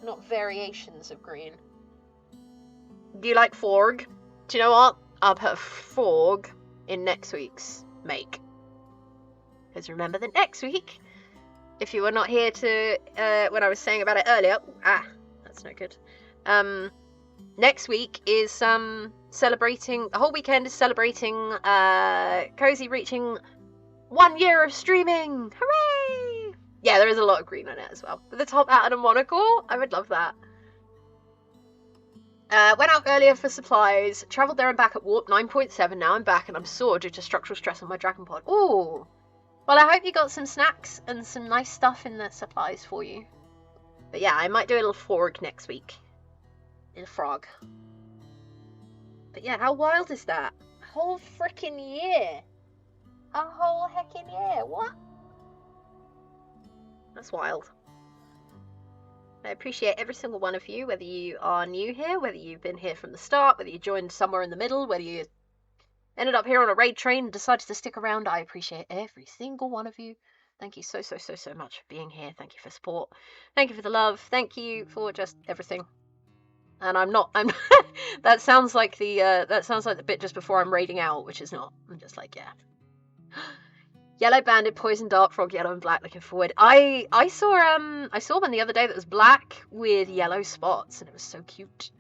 not variations of green. Do you like forg? Do you know what? I'll put a forg in next week's make. Because remember that next week, if you were not here to when I was saying about it earlier, that's no good. Next week is celebrating. The whole weekend is celebrating Cozy reaching 1 year of streaming. Hooray! Yeah, there is a lot of green on it as well. With the top hat and a monocle, I would love that. Went out earlier for supplies, travelled there and back at warp 9.7, now I'm back and I'm sore due to structural stress on my dragon pod. Ooh! Well, I hope you got some snacks and some nice stuff in the supplies for you. But yeah, I might do a little fork next week. Little frog. But yeah, how wild is that? A whole frickin' year! A whole heckin' year, what? That's wild. I appreciate every single one of you, whether you are new here, whether you've been here from the start, whether you joined somewhere in the middle, whether you ended up here on a raid train and decided to stick around. I appreciate every single one of you. Thank you so much for being here. Thank you for support. Thank you for the love. Thank you for just everything. And I'm that sounds like the bit just before I'm raiding out, which is not. I'm just like, yeah. Yellow banded, poison dart, frog, yellow and black. Looking forward. I saw one the other day that was black with yellow spots, and it was so cute.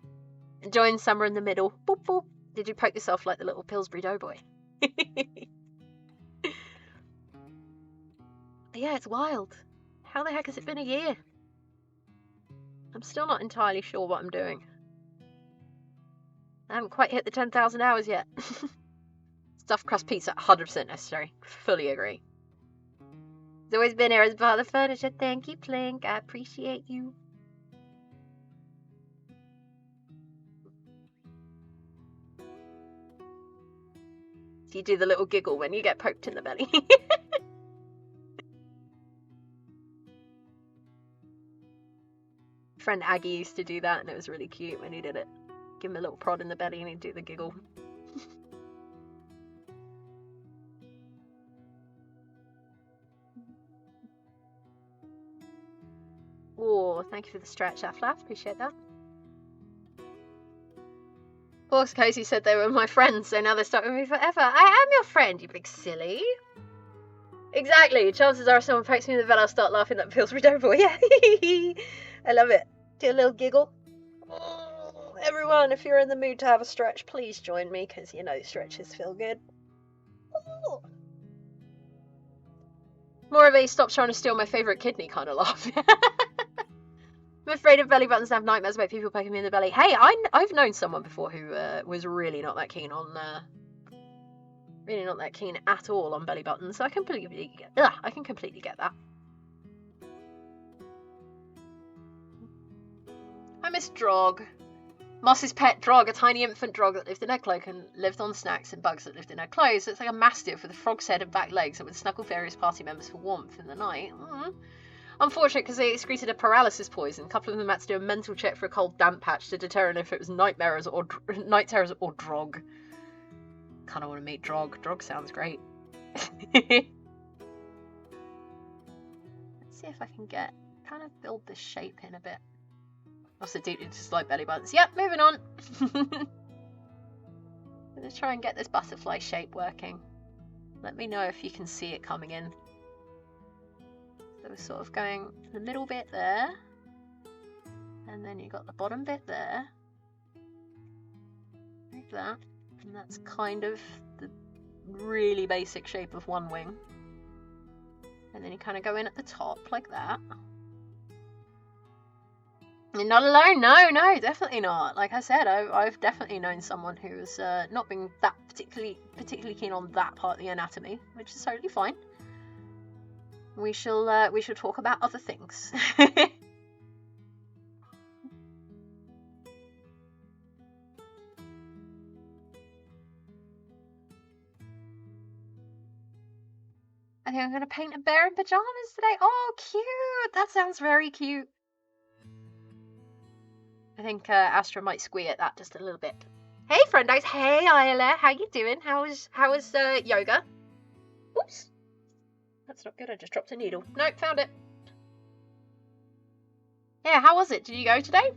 Enjoying summer in the middle. Boop boop. Did you poke yourself like the little Pillsbury Doughboy? Yeah, it's wild. How the heck has it been a year? I'm still not entirely sure what I'm doing. I haven't quite hit the 10,000 hours yet. Stuffed crust pizza, 100% necessary. Fully agree. It's always been here as part of the furniture. Thank you, Plink. I appreciate you. You do the little giggle when you get poked in the belly. Friend Aggie used to do that, and it was really cute when he did it. Give him a little prod in the belly and he'd do the giggle. Oh, thank you for the stretch, Aflaf. Appreciate that. Horse Cozy said they were my friends, so now they're stuck with me forever. I am your friend, you big silly. Exactly. Chances are if someone pokes me in the belly, I'll start laughing. That feels redouble. Yeah. I love it. Do a little giggle. Oh, everyone, if you're in the mood to have a stretch, please join me, because you know stretches feel good. Oh. More of a stop trying to steal my favourite kidney kind of laugh. I'm afraid of belly buttons and have nightmares about people poking me in the belly. Hey, I've known someone before who was really not that keen on, really not that keen at all on belly buttons. So I can completely get that. I miss Drog. Moss's pet Drog, a tiny infant Drog that lived in her cloak and lived on snacks and bugs that lived in her clothes. So it's like a mastiff with a frog's head and back legs that would snuggle various party members for warmth in the night. Unfortunate because they excreted a paralysis poison. A couple of them had to do a mental check for a cold damp patch to determine if it was night terrors or Drog. Kind of want to meet Drog. Drog sounds great. Let's see if I can kind of build this shape in a bit. Also, deeply dislike belly buttons. Yep, moving on. Let's try and get this butterfly shape working. Let me know if you can see it coming in. So we're sort of going a little bit there, and then you got the bottom bit there, like that, and that's kind of the really basic shape of one wing. And then you kind of go in at the top like that. You're not alone, no, definitely not. Like I said, I've definitely known someone who's not been that particularly keen on that part of the anatomy, which is totally fine. We shall talk about other things. I think I'm going to paint a bear in pajamas today. Oh, cute! That sounds very cute. I think Astra might squee at that just a little bit. Hey, friendos. Hey, Isla. How you doing? How was yoga? Oops. That's not good. I just dropped a needle. Nope, found it. Yeah, how was it? Did you go today?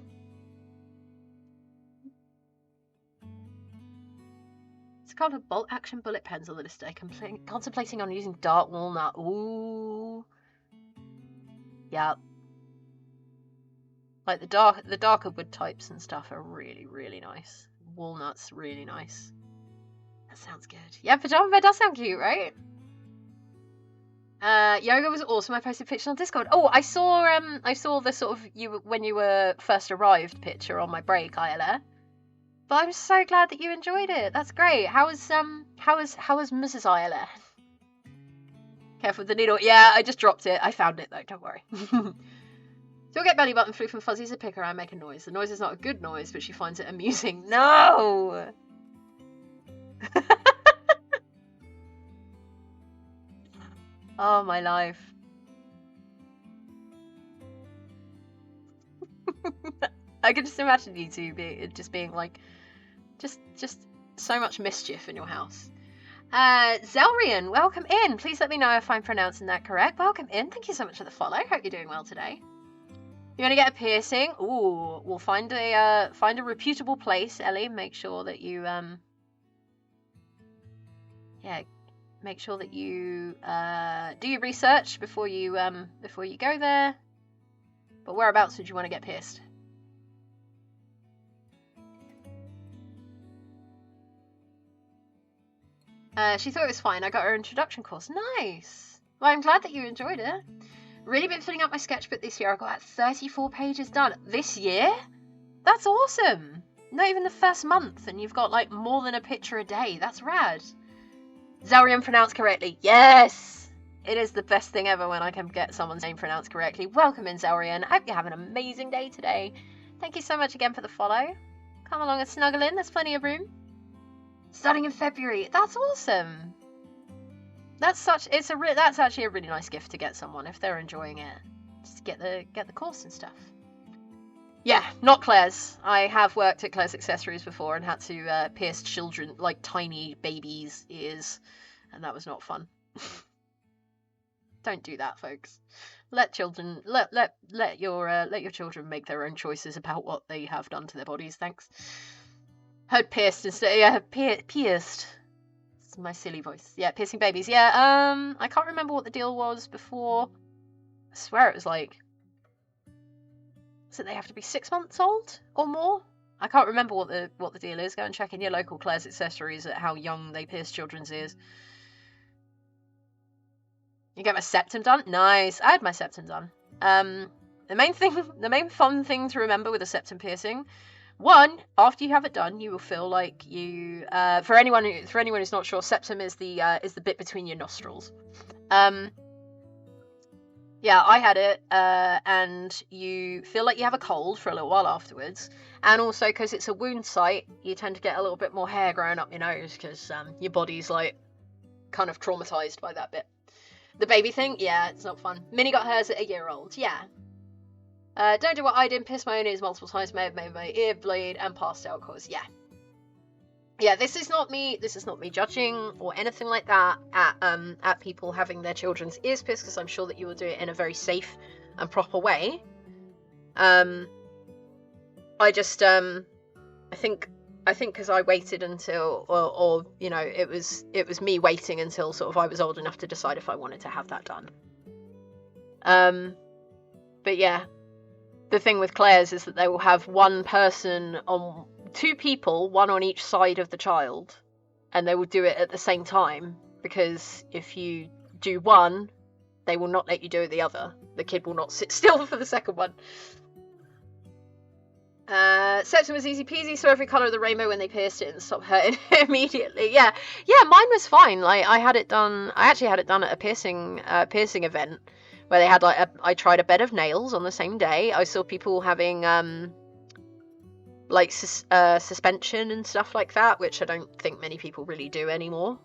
It's a couple of bolt-action bullet pens on the list today. Contemplating on using dark walnut. Ooh. Yeah. Like the darker wood types and stuff are really, really nice. Walnut's really nice. That sounds good. Yeah, pajama bed does sound cute, right? Yoga was awesome. I posted pictures on Discord. Oh, I saw the sort of when you were first arrived picture on my break, Isla. But I'm so glad that you enjoyed it. That's great. How was Mrs. Isla? Careful with the needle. Yeah, I just dropped it. I found it though. Don't worry. She'll get belly button flu from Fuzzy's a pick her and make a noise. The noise is not a good noise, but she finds it amusing. No. Oh, my life. I can just imagine you two being like, just so much mischief in your house. Zelrian, welcome in. Please let me know if I'm pronouncing that correct. Welcome in. Thank you so much for the follow. Hope you're doing well today. You want to get a piercing? Ooh, we'll find a reputable place, Ellie. Make sure that you make sure that you do your research before you go there. But whereabouts would you want to get pierced? She thought it was fine. I got her introduction course. Nice. Well, I'm glad that you enjoyed it. Really been filling up my sketchbook this year. I got 34 pages done this year. That's awesome. Not even the first month, and you've got like more than a picture a day. That's rad. Zelrian pronounced correctly. Yes! It is the best thing ever when I can get someone's name pronounced correctly. Welcome in, Zelrian. I hope you have an amazing day today. Thank you so much again for the follow. Come along and snuggle in. There's plenty of room. Starting in February. That's awesome. That's actually a really nice gift to get someone if they're enjoying it. Just get the course and stuff. Yeah, not Claire's. I have worked at Claire's Accessories before and had to pierce children, like tiny babies' ears, and that was not fun. Don't do that, folks. Let your children make their own choices about what they have done to their bodies. Thanks. Heard pierced instead. Yeah, pierced. It's my silly voice. Yeah, piercing babies. Yeah. I can't remember what the deal was before. I swear it was like. So they have to be 6 months old or more. I can't remember what the deal is. Go and check in your local Claire's Accessories at how young they pierce children's ears. You get my septum done? Nice. I had my septum done. The main fun thing to remember with a septum piercing, one, after you have it done, you will feel like you. For anyone who's not sure, septum is the bit between your nostrils. Yeah, I had it, and you feel like you have a cold for a little while afterwards. And also, because it's a wound site, you tend to get a little bit more hair growing up your nose, because your body's, like, kind of traumatized by that bit. The baby thing? Yeah, it's not fun. Minnie got hers at 1 year old, yeah. Don't do what I did, piss my own ears multiple times, may have made my ear bleed, and passed out, cause, yeah. Yeah, this is not me judging or anything like that at people having their children's ears pierced, because I'm sure that you will do it in a very safe and proper way. I just I think because I waited until or you know, it was me waiting until sort of I was old enough to decide if I wanted to have that done. But yeah, the thing with Claire's is that they will have two people, one on each side of the child, and they will do it at the same time, because if you do one, they will not let you do the other. The kid will not sit still for the second one. Septum was easy peasy, saw every colour of the rainbow when they pierced it and stopped hurting immediately. Yeah, mine was fine. Like, I actually had it done at a piercing event where they had I tried a bed of nails on the same day. I saw people having like suspension and stuff like that, which I don't think many people really do anymore,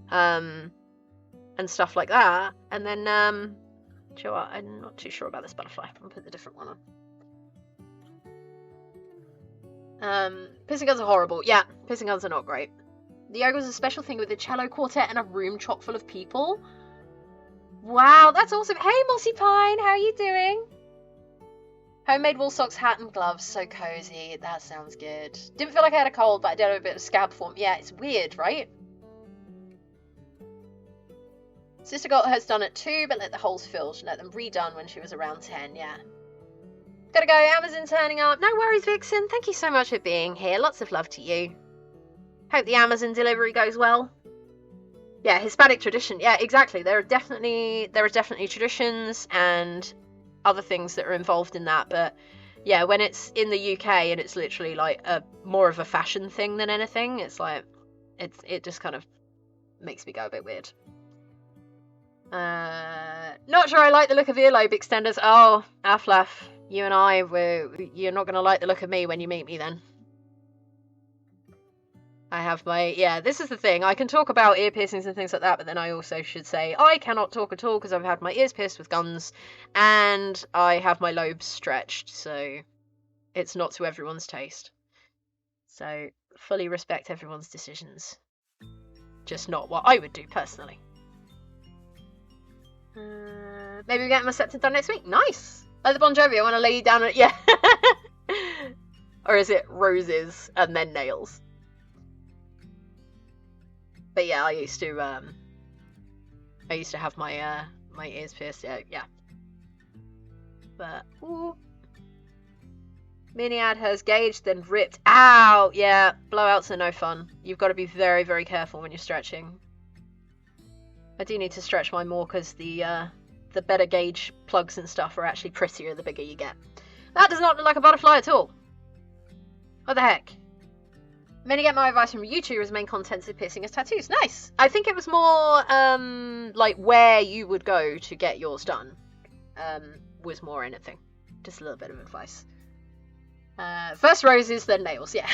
and stuff like that. And then do you know what? I'm not too sure about this butterfly. I'll put the different one on. Pissing guns are horrible. Yeah, pissing guns are not great. The yoga was a special thing with a cello quartet and a room chock full of people. Wow, that's awesome. Hey, Mossy Pine, how are you doing? Homemade wool socks, hat and gloves. So cozy. That sounds good. Didn't feel like I had a cold, but I did have a bit of scab form. Yeah, it's weird, right? Sister got hers done at 2, but let the holes fill. She let them redone when she was around 10, yeah. Gotta go, Amazon turning up. No worries, Vixen. Thank you so much for being here. Lots of love to you. Hope the Amazon delivery goes well. Yeah, Hispanic tradition. Yeah, exactly. There are definitely traditions and other things that are involved in that, but yeah, when it's in the UK and it's literally like a more of a fashion thing than anything, it's like it just kind of makes me go a bit weird. Not sure I like the look of earlobe extenders. Oh, Aflaf, you and I, you're not going to like the look of me when you meet me then. I have this is the thing. I can talk about ear piercings and things like that, but then I also should say I cannot talk at all because I've had my ears pierced with guns and I have my lobes stretched, so it's not to everyone's taste. So fully respect everyone's decisions. Just not what I would do personally. Maybe we get my septum done next week. Nice. Like the Bon Jovi, I want to lay you down. Yeah. Or is it roses and then nails? But yeah, I used to have my my ears pierced. Yeah. But ooh. Minnie had hers gauged, then ripped out. Yeah, blowouts are no fun. You've got to be very, very careful when you're stretching. I do need to stretch mine more because the better gauge plugs and stuff are actually prettier the bigger you get. That does not look like a butterfly at all. What the heck? Many get my advice from YouTubers. Main content of piercing as tattoos. Nice. I think it was more like where you would go to get yours done was more anything. Just a little bit of advice. First roses, then nails. Yeah.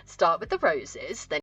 Start with the roses, then